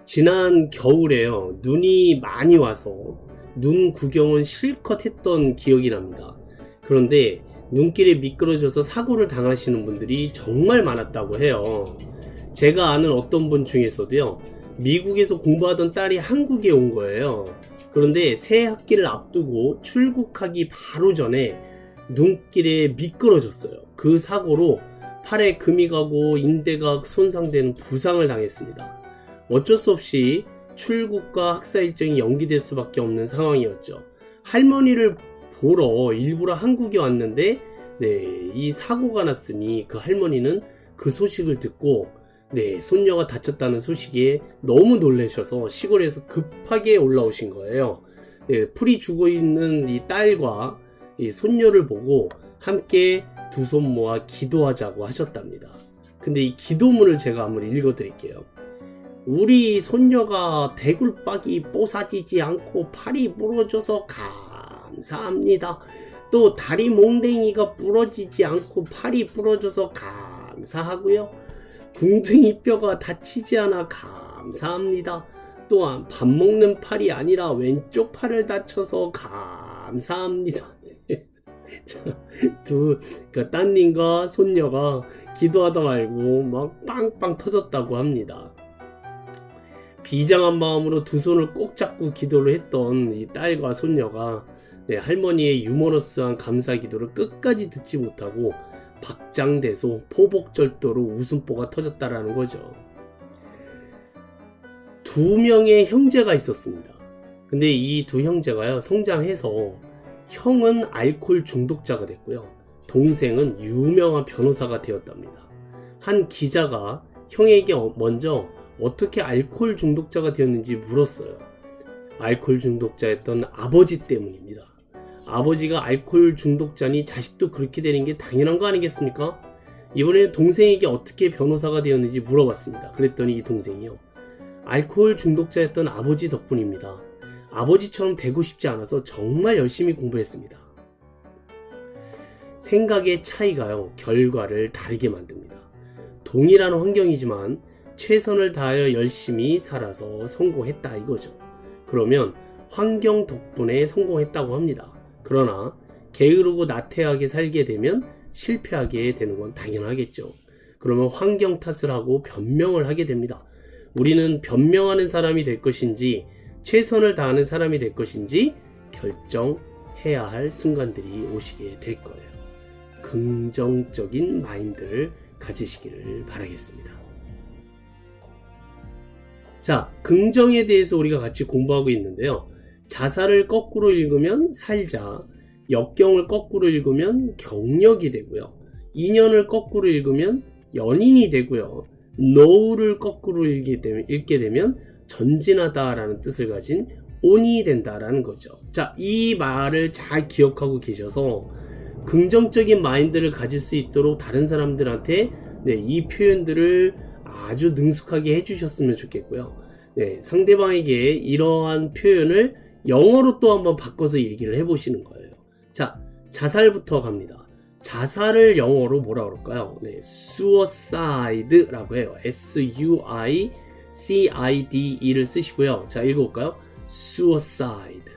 지난 겨울에요. 눈이 많이 와서 눈 구경은 실컷 했던 기억이 납니다. 그런데 눈길에 미끄러져서 사고를 당하시는 분들이 정말 많았다고 해요. 제가 아는 어떤 분 중에서도요, 미국에서 공부하던 딸이 한국에 온 거예요. 그런데 새 학기를 앞두고 출국하기 바로 전에 눈길에 미끄러졌어요. 그 사고로 팔에 금이 가고 인대가 손상되는 부상을 당했습니다. 어쩔 수 없이 출국과 학사 일정이 연기될 수밖에 없는 상황이었죠. 할머니를 보러 일부러 한국에 왔는데 이 사고가 났으니 그 할머니는 그 소식을 듣고 손녀가 다쳤다는 소식에 너무 놀라셔서 시골에서 급하게 올라오신 거예요. 풀이 죽어 있는 이 딸과 이 손녀를 보고 함께 두 손 모아 기도하자고 하셨답니다. 근데 이 기도문을 제가 한번 읽어 드릴게요. 우리 손녀가 대굴박이 뽀사지지 않고 팔이 부러져서 감사합니다. 또 다리 몽댕이가 부러지지 않고 팔이 부러져서 감사하고요. 궁둥이 뼈가 다치지 않아 감사합니다. 또한 밥 먹는 팔이 아니라 왼쪽 팔을 다쳐서 감사합니다. 따님과 손녀가 기도하다 말고 막 빵빵 터졌다고 합니다. 비장한 마음으로 두 손을 꼭 잡고 기도를 했던 이 딸과 손녀가 할머니의 유머러스한 감사 기도를 끝까지 듣지 못하고 박장대소 포복절도로 웃음보가 터졌다라는 거죠. 두 명의 형제가 있었습니다. 근데 이 두 형제가요, 성장해서 형은 알코올 중독자가 됐고요, 동생은 유명한 변호사가 되었답니다. 한 기자가 형에게 먼저 어떻게 알코올 중독자가 되었는지 물었어요. 알코올 중독자였던 아버지 때문입니다. 아버지가 알코올 중독자니 자식도 그렇게 되는 게 당연한 거 아니겠습니까? 이번에는 동생에게 어떻게 변호사가 되었는지 물어봤습니다. 그랬더니 이 동생이요, 알코올 중독자였던 아버지 덕분입니다. 아버지처럼 되고 싶지 않아서 정말 열심히 공부했습니다. 생각의 차이가요, 결과를 다르게 만듭니다. 동일한 환경이지만 최선을 다하여 열심히 살아서 성공했다 이거죠. 그러면 환경 덕분에 성공했다고 합니다. 그러나 게으르고 나태하게 살게 되면 실패하게 되는 건 당연하겠죠. 그러면 환경 탓을 하고 변명을 하게 됩니다. 우리는 변명하는 사람이 될 것인지 최선을 다하는 사람이 될 것인지 결정해야 할 순간들이 오시게 될 거예요. 긍정적인 마인드를 가지시기를 바라겠습니다. 자, 긍정에 대해서 우리가 같이 공부하고 있는데요. 자살을 거꾸로 읽으면 살자, 역경을 거꾸로 읽으면 경력이 되고요, 인연을 거꾸로 읽으면 연인이 되고요, 노후를 거꾸로 읽게 되면 전진하다라는 뜻을 가진 온이 된다라는 거죠. 자, 이 말을 잘 기억하고 계셔서 긍정적인 마인드를 가질 수 있도록 다른 사람들한테 이 표현들을 아주 능숙하게 해주셨으면 좋겠고요. 상대방에게 이러한 표현을 영어로 또 한번 바꿔서 얘기를 해보시는 거예요. 자, 자살부터 갑니다. 자살을 영어로 뭐라 그럴까요? suicide라고 해요. suicide를 쓰시고요. 자, 읽어볼까요? suicide.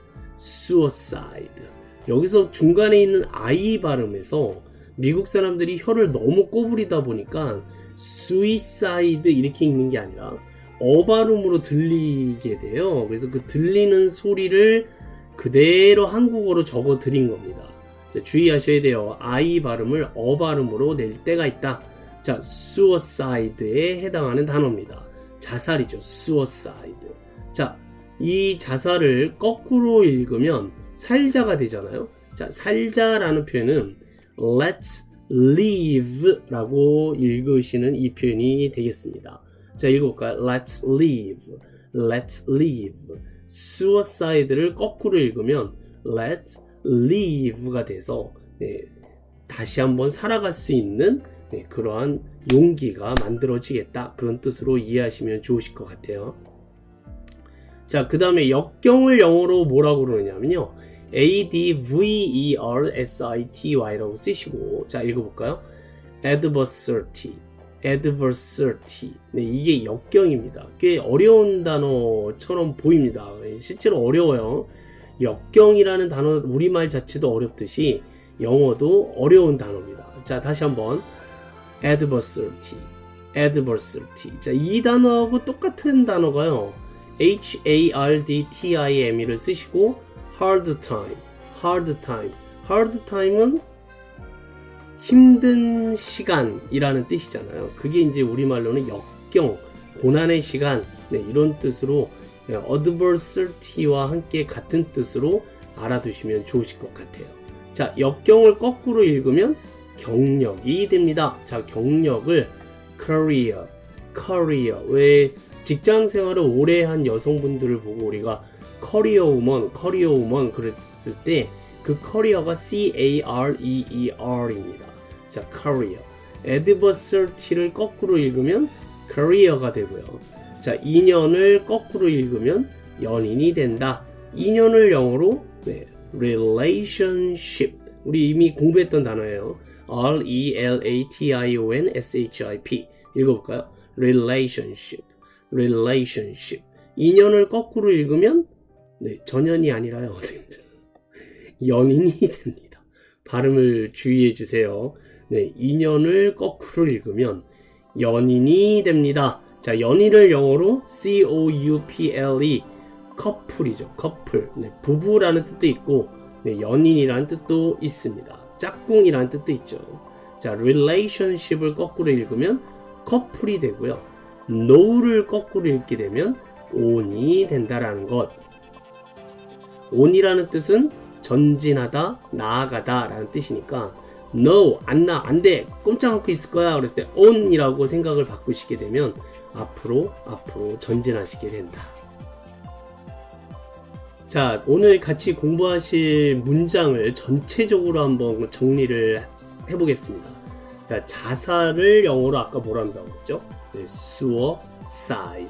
여기서 중간에 있는 I 발음에서 미국 사람들이 혀를 너무 꼬부리다 보니까 suicide 이렇게 읽는 게 아니라 발음으로 들리게 돼요. 그래서 그 들리는 소리를 그대로 한국어로 적어 드린 겁니다. 자, 주의하셔야 돼요. I 발음을 발음으로 낼 때가 있다. 자, suicide에 해당하는 단어입니다. 자살이죠. suicide. 자, 이 자살을 거꾸로 읽으면 살자가 되잖아요. 자, 살자라는 표현은 let's live 라고 읽으시는 이 표현이 되겠습니다. 자, 읽어볼까요? let's live. suicide를 거꾸로 읽으면 let's live가 돼서 다시 한번 살아갈 수 있는 그러한 용기가 만들어지겠다, 그런 뜻으로 이해하시면 좋으실 것 같아요. 자, 그 다음에 역경을 영어로 뭐라고 그러냐면요, adversity라고 쓰시고, 자, 읽어볼까요? adversity. adversity. 네, 이게 역경입니다. 꽤 어려운 단어처럼 보입니다. 실제로 어려워요. 역경이라는 단어 우리말 자체도 어렵듯이 영어도 어려운 단어입니다. 자, 다시 한번 adversity. 자, 이 단어하고 똑같은 단어가요. hardtime를 쓰시고 hard time은 힘든 시간이라는 뜻이잖아요. 그게 이제 우리말로는 역경, 고난의 시간, 네, 이런 뜻으로 adversity와 함께 같은 뜻으로 알아두시면 좋으실 것 같아요. 자, 역경을 거꾸로 읽으면 경력이 됩니다. 자, 경력을 career. 왜 직장 생활을 오래 한 여성분들을 보고 우리가 커리어우먼 그랬을 때 그 커리어가 career입니다. 자, career. adversity를 거꾸로 읽으면 career가 되고요. 자, 인연을 거꾸로 읽으면 연인이 된다. 인연을 영어로 네, relationship. 우리 이미 공부했던 단어예요. relationship. 읽어볼까요? relationship. 인연을 거꾸로 읽으면 네, 전연이 아니라요. 연인이 됩니다. 발음을 주의해 주세요. 네, 인연을 거꾸로 읽으면 연인이 됩니다. 자, 연인을 영어로 couple, 커플이죠. 커플. 네, 부부라는 뜻도 있고 네, 연인이라는 뜻도 있습니다. 짝꿍이라는 뜻도 있죠. 자, relationship을 거꾸로 읽으면 커플이 되고요. know를 거꾸로 읽게 되면 on이 된다라는 것. on이라는 뜻은 전진하다, 나아가다 라는 뜻이니까 no, 안 돼, 꼼짝 않고 있을 거야 그랬을 때 on이라고 생각을 바꾸시게 되면 앞으로 전진하시게 된다. 자, 오늘 같이 공부하실 문장을 전체적으로 한번 정리를 해보겠습니다. 자, 자살을 영어로 아까 뭐라 한다고 했죠? 네, suicide.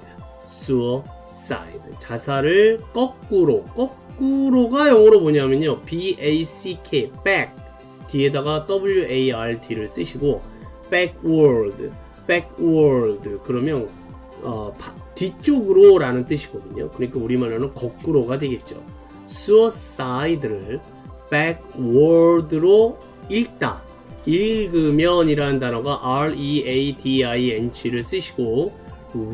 자살을 거꾸로가 영어로 뭐냐면요, back, 뒤에다가 ward를 쓰시고 backward 그러면 뒤쪽으로 라는 뜻이거든요. 그러니까 우리말로는 거꾸로가 되겠죠. suicide를 backward로 읽으면 이라는 단어가 reading를 쓰시고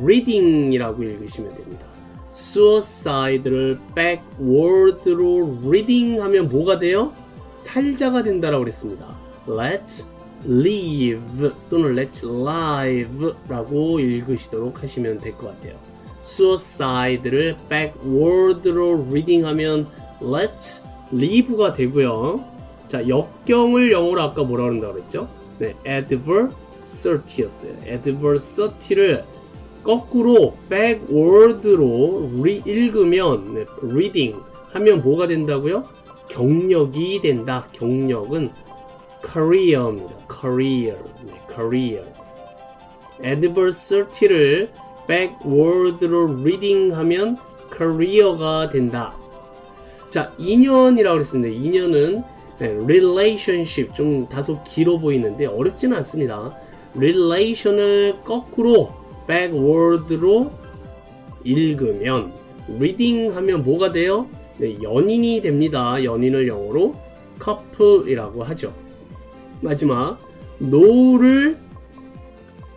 reading이라고 읽으시면 됩니다. suicide를 backward로 reading 하면 뭐가 돼요? 살자가 된다라고 그랬습니다. let's live 또는 let's live 라고 읽으시도록 하시면 될 것 같아요. suicide를 backward로 reading 하면 let's live가 되고요. 자, 역경을 영어로 아까 뭐라 그런다고 그랬죠? 네, adversity였어요. adversity를 거꾸로 backward로 읽으면 네, reading 하면 뭐가 된다고요? 경력이 된다. 경력은 career입니다. career. adversity를 backward로 reading 하면 career가 된다. 자, 인연이라고 그랬습니다. 인연은 네, relationship, 좀 다소 길어 보이는데 어렵지는 않습니다. relation을 거꾸로 backward로 읽으면 reading 하면 뭐가 돼요? 네, 연인이 됩니다. 연인을 영어로 couple이라고 하죠. 마지막 know를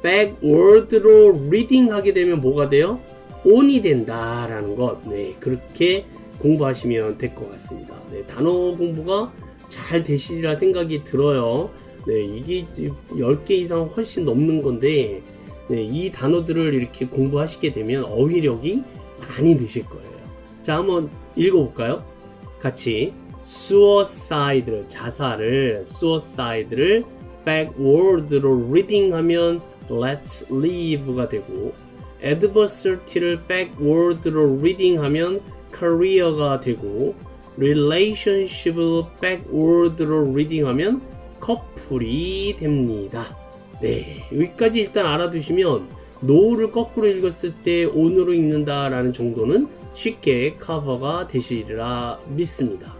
backward로 reading 하게 되면 뭐가 돼요? on이 된다라는 것. 네, 그렇게 공부하시면 될 것 같습니다. 네, 단어 공부가 잘 되시리라 생각이 들어요. 네, 이게 10개 이상 훨씬 넘는 건데 네, 이 단어들을 이렇게 공부하시게 되면 어휘력이 많이 느실 거예요. 자, 한번 읽어볼까요? 같이 suicide를, 자살을 suicide를 backward로 reading 하면 let's live가 되고 adversity를 backward로 reading 하면 career가 되고 relationship을 backward로 reading 하면 커플이 됩니다. 네, 여기까지 일단 알아두시면 know를 거꾸로 읽었을 때 on으로 읽는다 라는 정도는 쉽게 커버가 되시리라 믿습니다.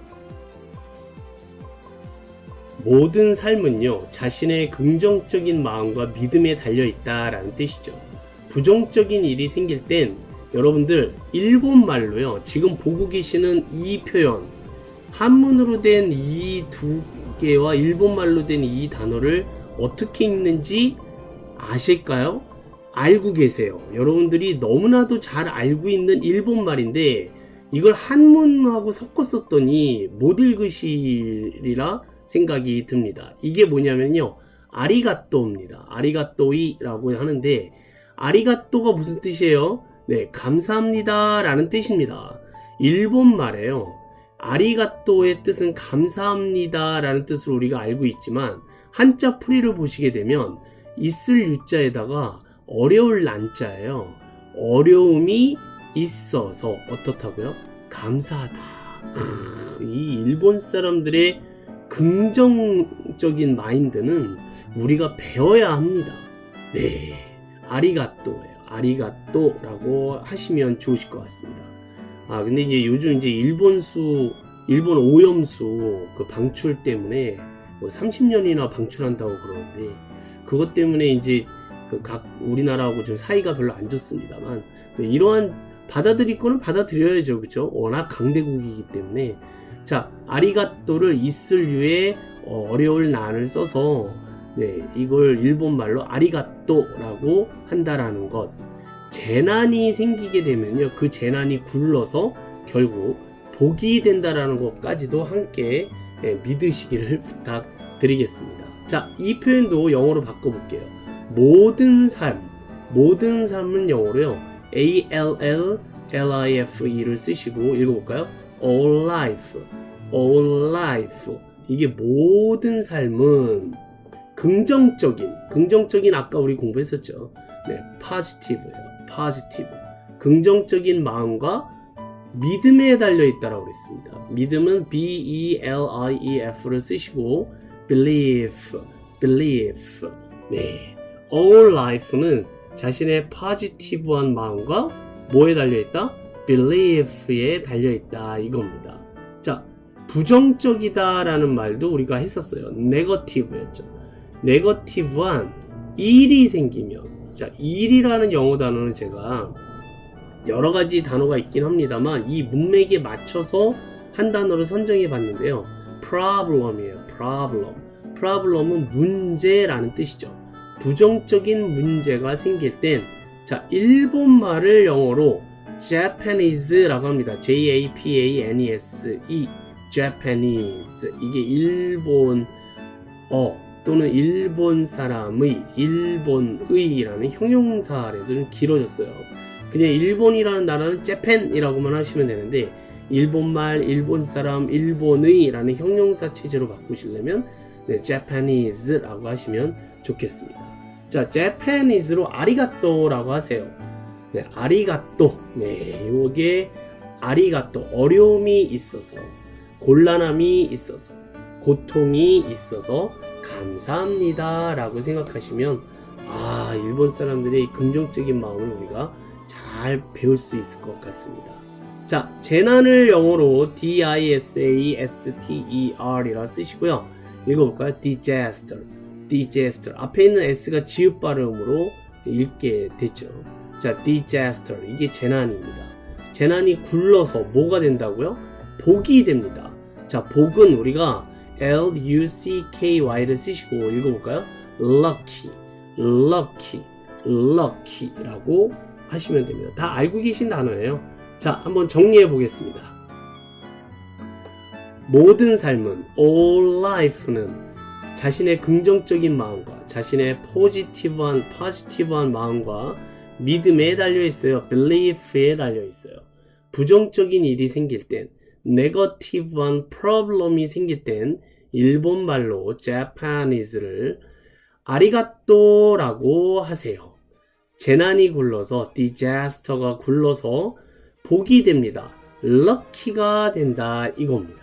모든 삶은요, 자신의 긍정적인 마음과 믿음에 달려있다라는 뜻이죠. 부정적인 일이 생길 땐 여러분들 일본말로요, 지금 보고 계시는 이 표현, 한문으로 된 이 두 개와 일본말로 된 이 단어를 어떻게 읽는지 아실까요? 알고 계세요. 여러분들이 너무나도 잘 알고 있는 일본말인데 이걸 한문하고 섞어 썼더니 못 읽으시리라 생각이 듭니다. 이게 뭐냐면요, 아리가또입니다. 아리가또이라고 하는데, 아리가또가 무슨 뜻이에요? 네, 감사합니다 라는 뜻입니다. 일본말에요, 아리가또의 뜻은 감사합니다 라는 뜻으로 우리가 알고 있지만, 한자 풀이를 보시게 되면 있을 유자에다가 어려울 난자예요. 어려움이 있어서 어떻다고요? 감사하다. 이 일본 사람들의 긍정적인 마인드는 우리가 배워야 합니다. 네, 아리가또예요. 아리가또라고 하시면 좋으실 것 같습니다. 근데 이제 요즘 이제 일본 오염수 그 방출 때문에 뭐 30년이나 방출한다고 그러는데, 그것 때문에 이제 그 각 우리나라하고 좀 사이가 별로 안 좋습니다만, 이러한 받아들일 거는 받아들여야죠. 그렇죠? 워낙 강대국이기 때문에. 자, 아리가또를 있을 유에 어려울 난을 써서, 네, 이걸 일본말로 아리가또라고 한다라는 것. 재난이 생기게 되면요, 그 재난이 굴러서 결국 복이 된다라는 것까지도 함께 믿으시기를 부탁드리겠습니다. 자, 이 표현도 영어로 바꿔볼게요. 모든 삶은 영어로요, A-L-L-L-I-F-E를 쓰시고 읽어볼까요? All life. 이게 모든 삶은 긍정적인 아까 우리 공부했었죠. 네, positive. 긍정적인 마음과 믿음에 달려있다라고 그랬습니다. 믿음은 B-E-L-I-E-F를 쓰시고 believe. 네, all life는 자신의 positive한 마음과 뭐에 달려있다? believe에 달려있다 이겁니다. 자, 부정적이다 라는 말도 우리가 했었어요. negative였죠. negative한 일이 생기면, 자, 일이라는 영어 단어는 제가 여러 가지 단어가 있긴 합니다만 이 문맥에 맞춰서 한 단어를 선정해 봤는데요. problem이에요. problem은 문제라는 뜻이죠. 부정적인 문제가 생길 땐, 자, 일본말을 영어로 Japanese라고 합니다. J-A-P-A-N-E-S-E, Japanese. 이게 일본어 또는 일본 사람의, 일본의라는 형용사에서 좀 길어졌어요. 그냥 일본이라는 나라는 Japan이라고만 하시면 되는데, 일본말, 일본 사람, 일본의라는 형용사 체제로 바꾸시려면 네, Japanese라고 하시면 좋겠습니다. 자, Japanese로 아리가또라고 하세요. 네, 아리가또. 네, 요게 아리가또. 어려움이 있어서, 곤란함이 있어서, 고통이 있어서 감사합니다 라고 생각하시면, 일본 사람들의 긍정적인 마음을 우리가 잘 배울 수 있을 것 같습니다. 자, 재난을 영어로 D-I-S-A-S-T-E-R이라 쓰시고요. 읽어볼까요? disaster. 앞에 있는 S가 지읒 발음으로 읽게 됐죠. 자, disaster. 이게 재난입니다. 재난이 굴러서 뭐가 된다고요? 복이 됩니다. 자, 복은 우리가 L-U-C-K-Y를 쓰시고 읽어볼까요? lucky라고 하시면 됩니다. 다 알고 계신 단어예요. 자, 한번 정리해 보겠습니다. 모든 삶은, all life는 자신의 긍정적인 마음과 자신의 포지티브한 마음과 믿음에 달려있어요. belief에 달려있어요. 부정적인 일이 생길 땐, negative한 problem이 생길 땐 일본말로 Japanese를 아리가또라고 하세요. 재난이 굴러서, disaster가 굴러서 복이 됩니다. lucky가 된다 이겁니다.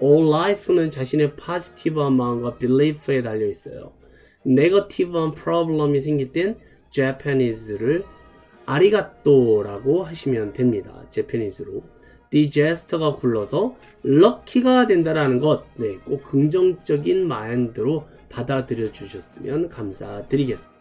all life는 자신의 positive한 마음과 belief에 달려있어요. negative한 problem이 생길 땐 Japanese를 아리가또라고 하시면 됩니다. Japanese로. disaster가 굴러서 럭키가 된다라는 것, 네, 꼭 긍정적인 마인드로 받아들여 주셨으면 감사드리겠습니다.